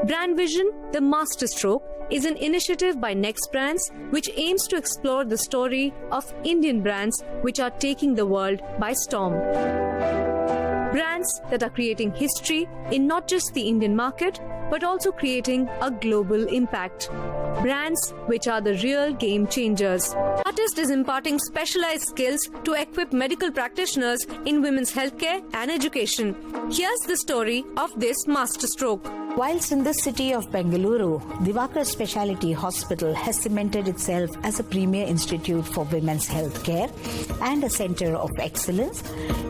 Brand Vision, the Masterstroke, is an initiative by Next Brands which aims to explore the story of Indian brands which are taking the world by storm. Brands that are creating history in not just the Indian market, but also creating a global impact. Brands which are the real game changers. Artist is imparting specialized skills to equip medical practitioners in women's healthcare and education. Here's the story of this masterstroke. Whilst in the city of Bengaluru, Diwakar Specialty Hospital has cemented itself as a premier institute for women's healthcare and a center of excellence,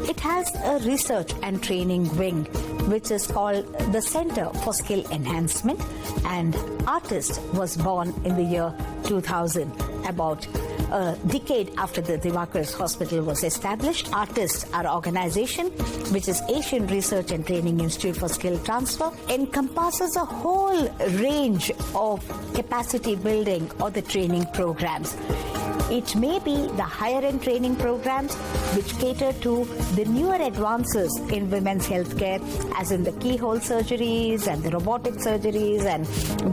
it has a research and training wing which is called the Center for Skill Enhancement, and Artist was born in the year 2000, about a decade after the Diwakar's Hospital was established. Artist, our organization, which is Asian Research and Training Institute for Skill Transfer, encompasses a whole range of capacity building or the training programs. It may be the higher-end training programs which cater to the newer advances in women's healthcare, as in the keyhole surgeries and the robotic surgeries and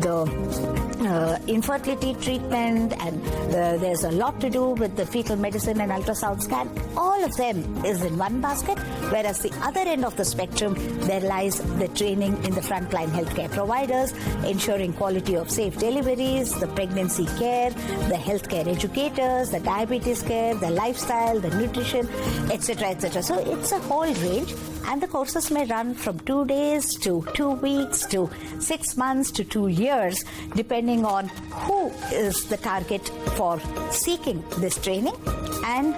the infertility treatment, and there's a lot to do with the fetal medicine and ultrasound scan. All of them is in one basket, whereas the other end of the spectrum, there lies the training in the frontline healthcare providers, ensuring quality of safe deliveries, the pregnancy care, the healthcare educators, the diabetes care, the lifestyle, the nutrition, etc., etc. So it's a whole range, and the courses may run from 2 days to 2 weeks to 6 months to 2 years, depending on who is the target for seeking this training and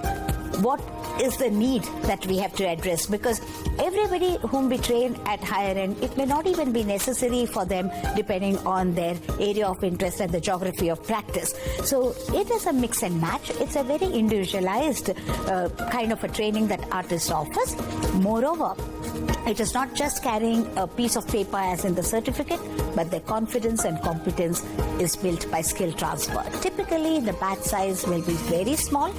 what is the need that we have to address, because everybody whom we train at higher end, it may not even be necessary for them depending on their area of interest and the geography of practice. So it is a mix and match. It's a very individualized kind of a training that Artist offers. Moreover, it is not just carrying a piece of paper as in the certificate, but their confidence and competence is built by skill transfer. Typically, the batch size will be very small,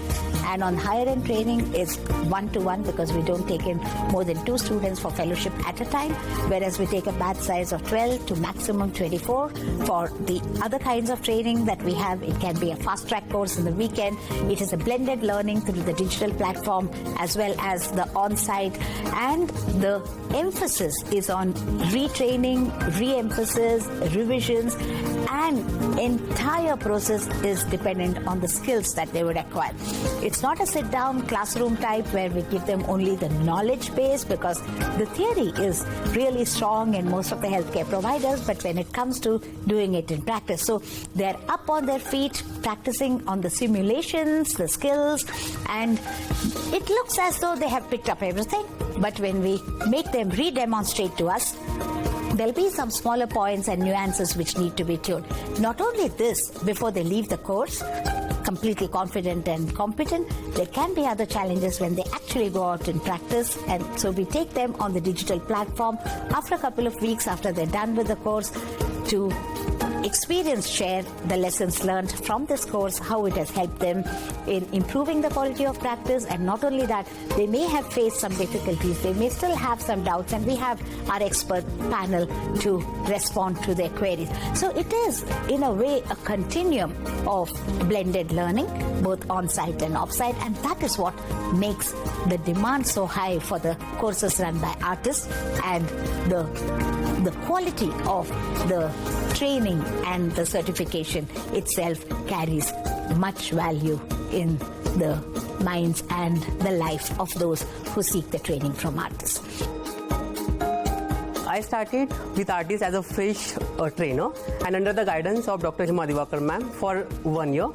and on higher end training is 1-to-1, because we don't take in more than 2 students for fellowship at a time, whereas we take a batch size of 12 to maximum 24. For the other kinds of training that we have, it can be a fast track course in the weekend. It is a blended learning through the digital platform as well as the on-site, and the emphasis is on retraining, re-emphasis, revisions, and entire process is dependent on the skills that they would acquire. It's not a sit-down classroom type where we give them only the knowledge base, because the theory is really strong in most of the healthcare providers, but when it comes to doing it in practice, so they're up on their feet, practicing on the simulations, the skills, and it looks as though they have picked up everything. But when we make them re-demonstrate to us, there'll be some smaller points and nuances which need to be tuned. Not only this, before they leave the course, completely confident and competent, there can be other challenges when they actually go out in practice, and so we take them on the digital platform after a couple of weeks after they're done with the course to share the lessons learned from this course, how it has helped them in improving the quality of practice. And not only that, they may have faced some difficulties, they may still have some doubts, and we have our expert panel to respond to their queries. So it is, in a way, a continuum of blended learning, both on-site and off-site, and that is what makes the demand so high for the courses run by Artists, and the quality of the training and the certification itself carries much value in the minds and the life of those who seek the training from Artists. I started with Artist as a fresh trainer, and under the guidance of Dr. Hima Diwakar ma'am for 1 year,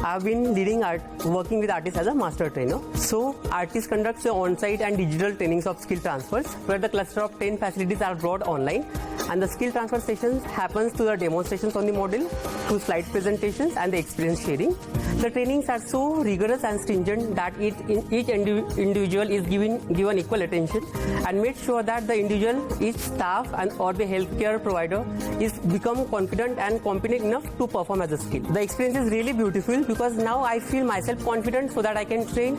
I've been working with Artist as a master trainer. So Artist conducts the on-site and digital trainings of skill transfers, where the cluster of 10 facilities are brought online, and the skill transfer sessions happens through the demonstrations on the model, through slide presentations and the experience sharing. The trainings are so rigorous and stringent that each individual is given equal attention, and made sure that the individual, each staff and or the healthcare provider is become confident and competent enough to perform as a skill. The experience is really beautiful, because now I feel myself confident so that I can train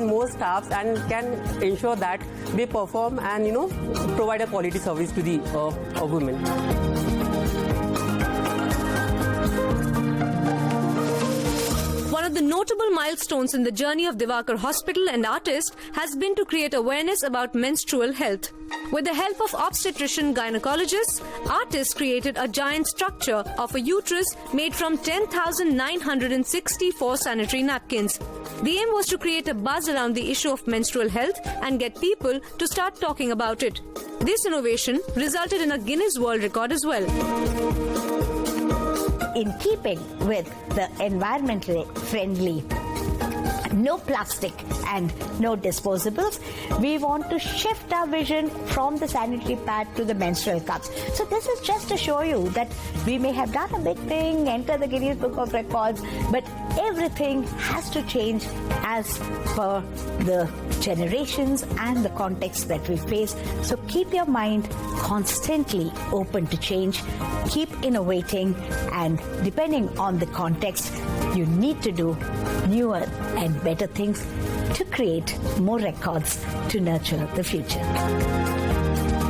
more staffs and can ensure that they perform and provide a quality service to the women. One of the notable milestones in the journey of Divakar Hospital and Artist has been to create awareness about menstrual health. With the help of obstetrician gynecologists, Artist created a giant structure of a uterus made from 10,964 sanitary napkins. The aim was to create a buzz around the issue of menstrual health and get people to start talking about it. This innovation resulted in a Guinness World Record as well. In keeping with the environmental friendly no plastic and no disposables, we want to shift our vision from the sanitary pad to the menstrual cups. So this is just to show you that we may have done a big thing, enter the Guinness Book of Records, but everything has to change as per the generations and the context that we face. So keep your mind constantly open to change, keep innovating, and depending on the context, you need to do newer and better things to create more records to nurture the future.